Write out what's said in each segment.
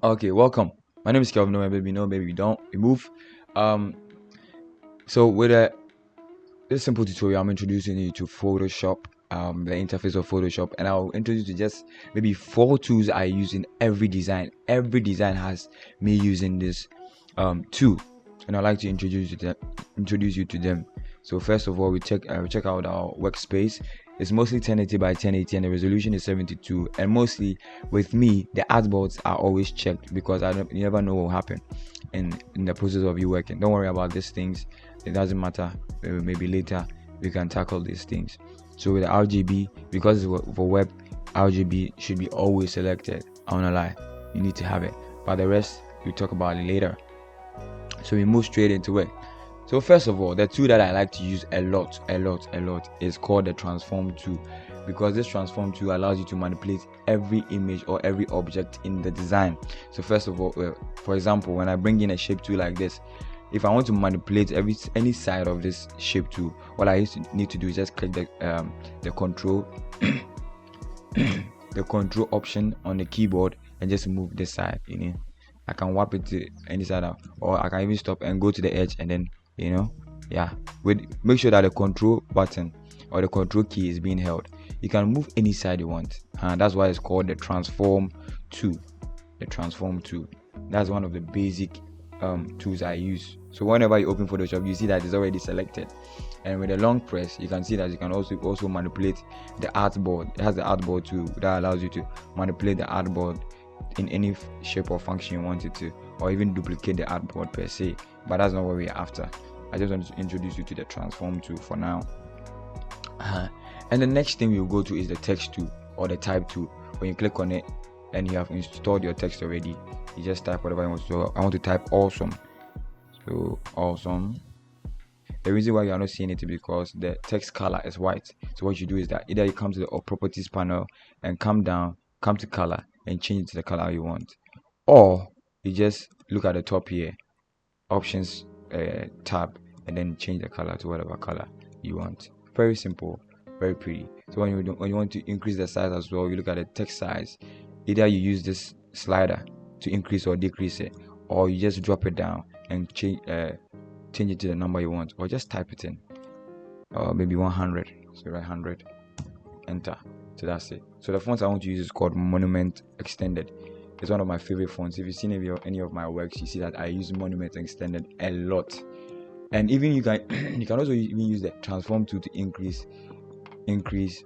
Okay, welcome. My name is Kelvin. No, maybe no, maybe we don't. We move. Um, so with this simple tutorial, I'm introducing you to Photoshop, the interface of Photoshop, and I'll introduce you to just maybe 4 tools I use in every design. Every design has me using this tool, and I'd like to introduce you to them. So first of all, we check out our workspace. It's mostly 1080 by 1080, and the resolution is 72. And mostly with me, the artboards are always checked because you never know what will happen in the process of you working. Don't worry about these things. It doesn't matter. Maybe later we can tackle these things. So with the RGB, because for web, RGB should be always selected. I wanna lie, you need to have it. But the rest we talk about it later. So we move straight into it. So first of all, the tool that I like to use a lot is called the transform tool, because this transform tool allows you to manipulate every image or every object in the design. So first of all, for example, when I bring in a shape tool like this, if I want to manipulate any side of this shape tool, what I need to do is just click the control the control option on the keyboard and just move this side. I can warp it to any side out, or I can even stop and go to the edge, and then yeah, make sure that the control button or the control key is being held. You can move any side you want, and that's why it's called the transform tool. The transform tool, that's one of the basic tools I use. So whenever you open Photoshop, you see that it's already selected, and with a long press you can see that you can also manipulate the artboard. It has the artboard tool that allows you to manipulate the artboard in any shape or function you want it to, or even duplicate the artboard per se. But that's not what we're after. I just want to introduce you to the transform tool for now. And the next thing we'll go to is the text tool or the type tool. When you click on it and you have installed your text already, you just type whatever you want to do. I want to type awesome. So awesome. The reason why you are not seeing it is because the text color is white. So what you do is that either you come to the properties panel and come to color and change it to the color you want, or you just look at the top here, options tab, and then change the color to whatever color you want. Very simple, very pretty. So when you want to increase the size as well, you look at the text size. Either you use this slider to increase or decrease it, or you just drop it down and change it to the number you want, or just type it in, maybe 100. So write 100, enter. So that's it. So the font I want to use is called Monument Extended. It's one of my favorite fonts. If you've seen any of my works, you see that I use Monument Extended a lot. And even you can you can also even use the transform tool to increase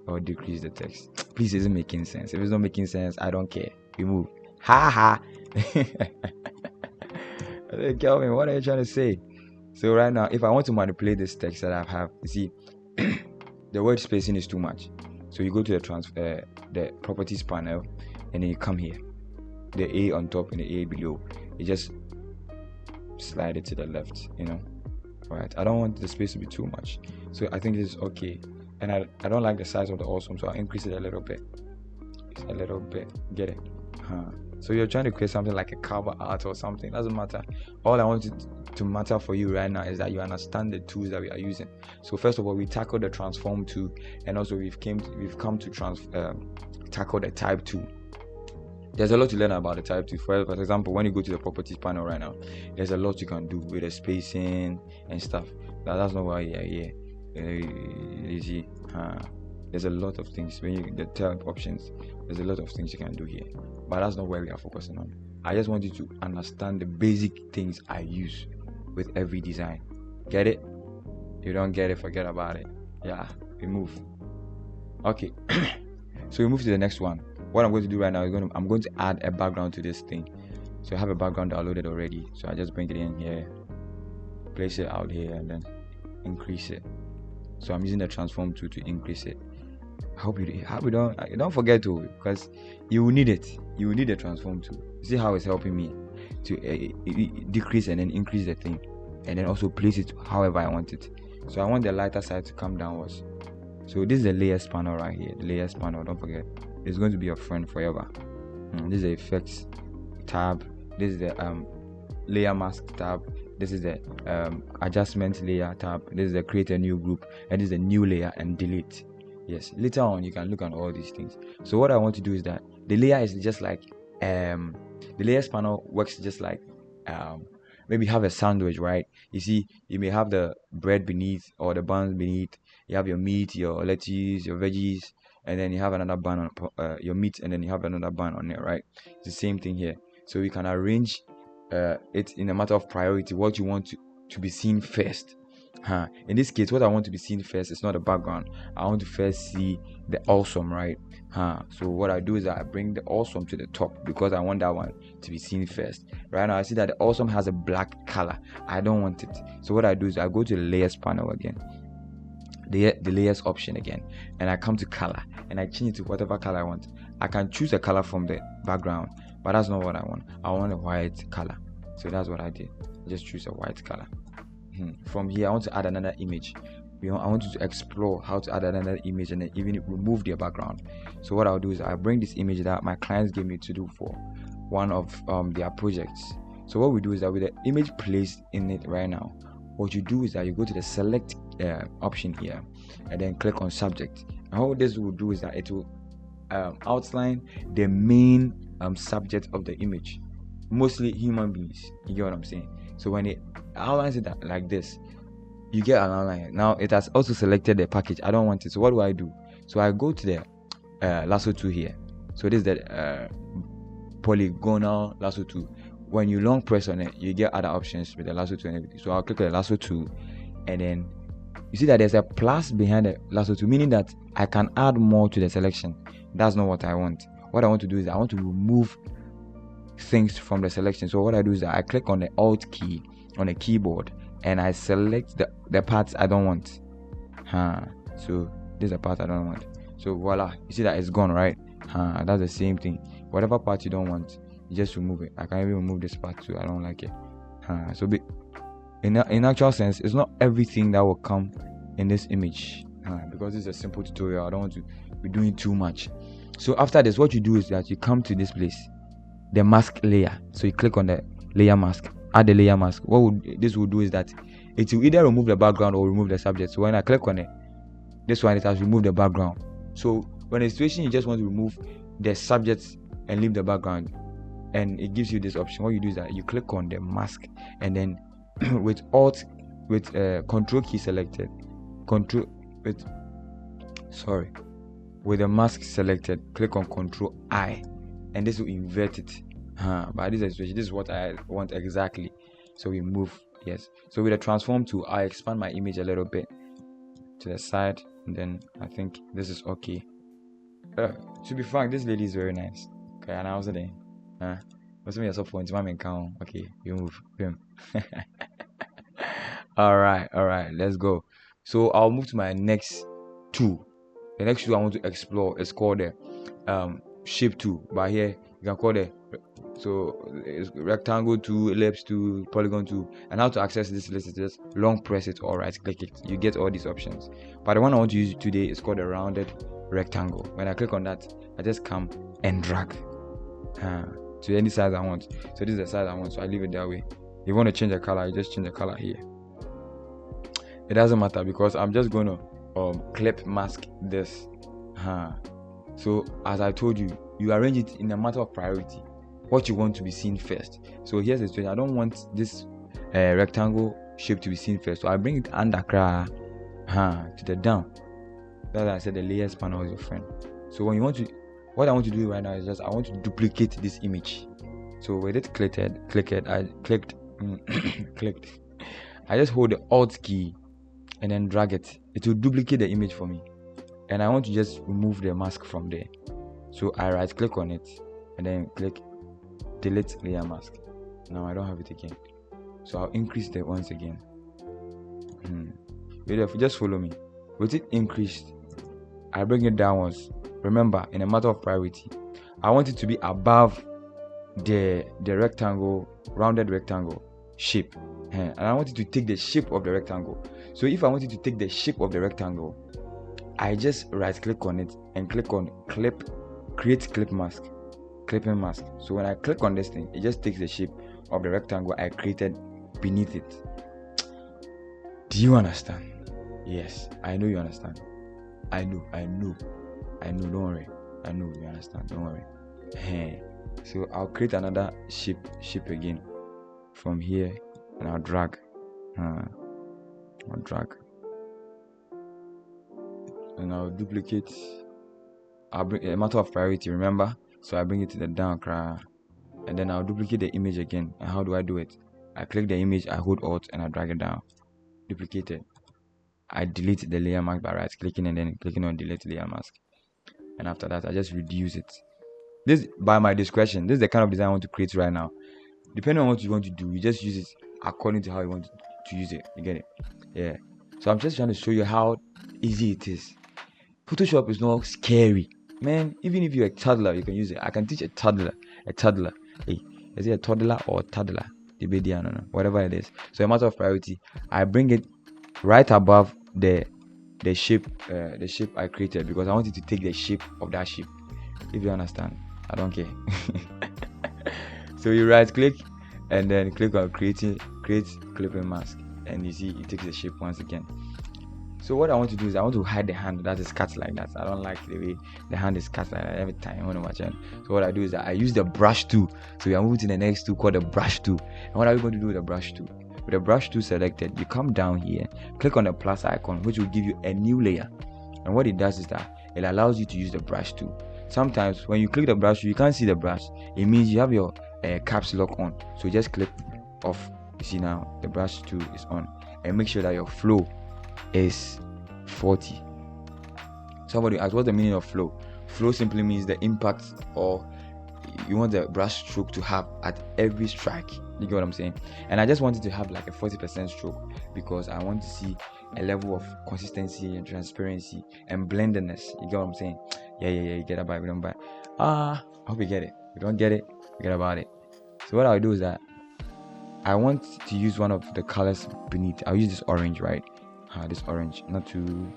or decrease the text. Please, isn't making sense? If it's not making sense, I don't care. We move. Ha ha. Kelvin, what are you trying to say? So right now, if I want to manipulate this text that I have, you see, the word spacing is too much. So you go to the properties panel, and then you come here, the A on top and the A below. You just slide it to the left, right? I don't want the space to be too much, so I think this is okay. And I don't like the size of the awesome, so I'll increase it a little bit. Get it? So you're trying to create something like a cover art or something, doesn't matter. All I want it to matter for you right now is that you understand the tools that we are using. So first of all, we tackle the transform tool, and also we've come to tackle the type tool. There's a lot to learn about the type tool. For example, when you go to the properties panel right now, there's a lot you can do with the spacing and stuff. That's not why you see, there's a lot of things when you the tab options. There's a lot of things you can do here, but that's not where we are focusing on. I just want you to understand the basic things I use with every design. Get it? You don't get it, forget about it. Yeah, we move. Okay. So we move to the next one. What I'm going to do right now is I'm going to add a background to this thing. So I have a background downloaded already. So I just bring it in here, place it out here, and then increase it. So I'm using the transform tool to increase it. I hope you don't forget to, because you will need it. You will need the transform tool. See how it's helping me to decrease and then increase the thing, and then also place it however I want it. So I want the lighter side to come downwards. So this is the layers panel right here. The layers panel, don't forget, it's going to be your friend forever. This is the effects tab. This is the layer mask tab. This is the adjustment layer tab. This is the create a new group, and this is the new layer and delete. Yes, later on you can look at all these things. So what I want to do is that the layer is just like The layers panel works just like maybe have a sandwich, right? You see, you may have the bread beneath or the buns beneath. You have your meat, your lettuce, your veggies, and then you have another bun on your meat, and then you have another bun on there, right? It's the same thing here. So you can arrange it in a matter of priority, what you want to be seen first. In this case, what I want to be seen first is not the background. I want to first see the awesome, right? So what I do is I bring the awesome to the top because I want that one to be seen first. Right now I see that the awesome has a black color. I don't want it. So what I do is I go to the layers panel again, the layers option again, and I come to color and I change it to whatever color I want. I can choose a color from the background, but that's not what I want. I want a white color. So that's what I did. Just choose a white color. From here I want to add another image. I want you to explore how to add another image and then even remove their background. So what I'll do is I bring this image that my clients gave me to do for one of their projects. So what we do is that with the image placed in it right now, what you do is that you go to the select option here and then click on subject. And what this will do is that it will outline the main subject of the image, mostly human beings. You get what I'm saying? So when it outlines it like this, you get an outline. Now it has also selected the package. I don't want it. So what do? So I go to the lasso tool here. So this is the polygonal lasso tool. When you long press on it, you get other options with the lasso tool and everything. So I'll click on the lasso tool, and then you see that there's a plus behind the lasso tool, meaning that I can add more to the selection. That's not what I want. What I want to do is I want to remove things from the selection. So what I do is I click on the Alt key on the keyboard and I select the parts I don't want. So this is the part I don't want. So voila, you see that it's gone, right? That's the same thing. Whatever part you don't want, you just remove it. I can even remove this part too. I don't like it. So in actual sense, it's not everything that will come in this image, because this is a simple tutorial. I don't want to be doing too much. So after this, what you do is that you come to this place, the mask layer. So you click on the layer mask, add the layer mask. This will do is that it will either remove the background or remove the subject. So when I click on it, this one, it has removed the background. So when in a situation you just want to remove the subject and leave the background, and it gives you this option, what you do is that you click on the mask, and then with control key selected, with the mask selected, click on Control I, and this will invert it. But this is what I want exactly. So we move, yes. So with the transform tool, I expand my image a little bit to the side, and then I think this is okay. To be frank, this lady is very nice. Okay, and I was there. What's me yourself point? Okay, you move. all right, let's go. So I'll move to my next tool. The next tool I want to explore is called the shape tool. But here you can call it it's rectangle tool, ellipse tool, polygon tool. And how to access this list is just long press it or right click it. You get all these options. But the one I want to use today is called a rounded rectangle. When I click on that, I just come and drag to any size I want. So this is the size I want, so I leave it that way. If you want to change the color, you just change the color here. It doesn't matter because I'm just going to clip mask this. So as I told you, you arrange it in a matter of priority, what you want to be seen first. So here's the situation. I don't want this rectangle shape to be seen first, so I bring it under to the down. That's why I said the layers panel is your friend. So when you want to, what I want to do right now is just I want to duplicate this image. So with it clicked, I clicked I just hold the Alt key and then drag it. It will duplicate the image for me, and I want to just remove the mask from there. So I right click on it and then click delete layer mask. Now I don't have it again, so I'll increase the once again. Just follow me. With it increased, I bring it down once. Remember, in a matter of priority, I want it to be above the rectangle, rounded rectangle shape, and I want it to take the shape of the rectangle. So if I want it to take the shape of the rectangle, I just right click on it and click on create clipping mask. So when I click on this thing, it just takes the shape of the rectangle I created beneath it. Do you understand? Yes, I know you understand. I know. Don't worry. I know you understand. Don't worry. So I'll create another shape again from here, and I'll drag. And I'll duplicate. I'll bring a matter of priority, remember? So I bring it to the down, and then I'll duplicate the image again. And how do I do it? I click the image, I hold Alt, and I drag it down. Duplicate it. I delete the layer mask by right clicking and then clicking on delete layer mask. And after that, I just reduce it. This by my discretion. This is the kind of design I want to create right now. Depending on what you want to do, you just use it according to how you want to use it. You get it? Yeah. So I'm just trying to show you how easy it is. Photoshop is not scary, man. Even if you're a toddler, you can use it. I can teach a toddler. Hey, is it a toddler or a toddler? The baby, I don't know. Whatever it is. So a matter of priority, I bring it right above the shape I created, because I want it to take the shape of that shape. If you understand, I don't care. So you right click and then click on create clipping mask, and you see it takes the shape once again. So what I want to do is I want to hide the hand that is cut like that. I don't like the way the hand is cut like that every time when I watch it. So what I do is that I use the brush tool. So we are moving to the next tool called the brush tool. And what are we going to do with the brush tool? With the brush tool selected, you come down here, click on the plus icon, which will give you a new layer. And what it does is that it allows you to use the brush tool. Sometimes when you click the brush tool, you can't see the brush. It means you have your caps lock on. So just click off. You see now the brush tool is on, and make sure that your flow is 40. Somebody asked, what's the meaning of flow? Flow simply means the impact, or you want the brush stroke to have at every strike. You get what I'm saying? And I just wanted to have like a 40% stroke, because I want to see a level of consistency and transparency and blendedness. You get what I'm saying? Yeah, you get about it. We don't buy it. I hope you get it. If you don't get it, forget about it. So what I'll do is that I want to use one of the colors beneath. I'll use this orange, right? This orange, not too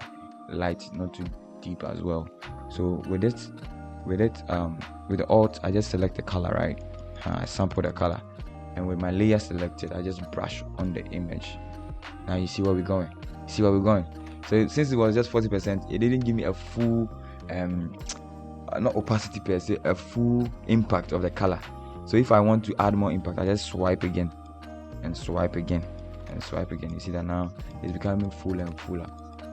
light, not too deep as well. So with the Alt, I just select the color, right? I sample the color, and with my layer selected, I just brush on the image. Now you see where we're going. So since it was just 40%, it didn't give me a full not opacity per se, a full impact of the color. So if I want to add more impact, I just swipe again and swipe again and swipe again. You see that now it's becoming fuller and fuller.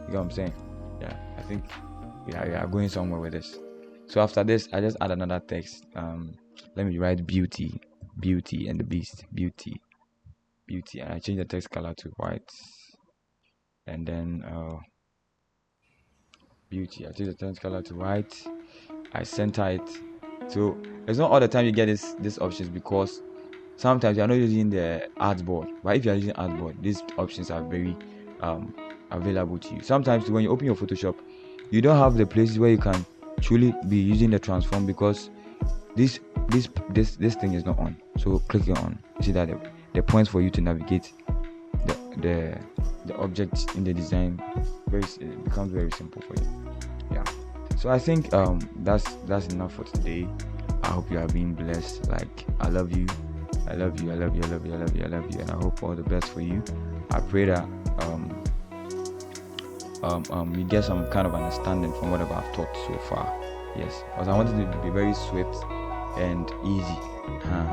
You know what I'm saying? Yeah, I think we are going somewhere with this. So after this, I just add another text. Let me write beauty and the beast. Beauty, and I change the text color to white. And then beauty, I change the text color to white. I center it. So it's not all the time you get these options, because sometimes you are not using the artboard. But if you are using artboard, these options are very available to you. Sometimes when you open your Photoshop, you don't have the places where you can truly be using the transform, because this thing is not on. So click on. You see that the points for you to navigate the object in the design, it becomes very simple for you. Yeah. So I think that's enough for today. I hope you have been blessed. Like, I love you, and I hope all the best for you. I pray that you get some kind of understanding from whatever I've taught so far. Yes, because I wanted it to be very swift and easy.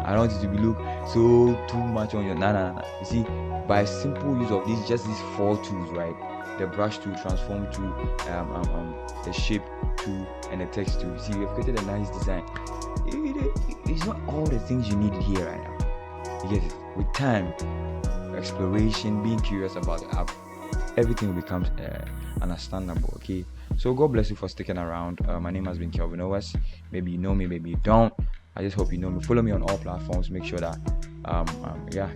I don't want it to be look so too much on your nah. You see, by simple use of these 4 tools, right? The brush tool, transform tool, the shape tool, and the text tool. You see, we've created a nice design. It's not all the things you need here right now. You get it? With time, exploration, being curious about the app, everything will become understandable. Okay, so God bless you for sticking around. My name has been Kelvin Owes. Maybe you know me, maybe you don't. I just hope you know me. Follow me on all platforms. Make sure that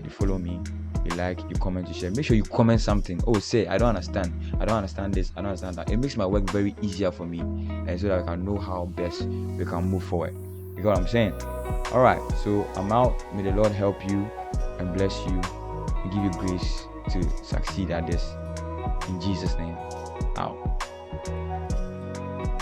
you follow me, you like, you comment, you share. Make sure you comment something. Say I don't understand this, I don't understand that. It makes my work very easier for me, and so that I can know how best we can move forward. You know what I'm saying? Alright, so I'm out. May the Lord help you and bless you and give you grace to succeed at this. In Jesus' name, out.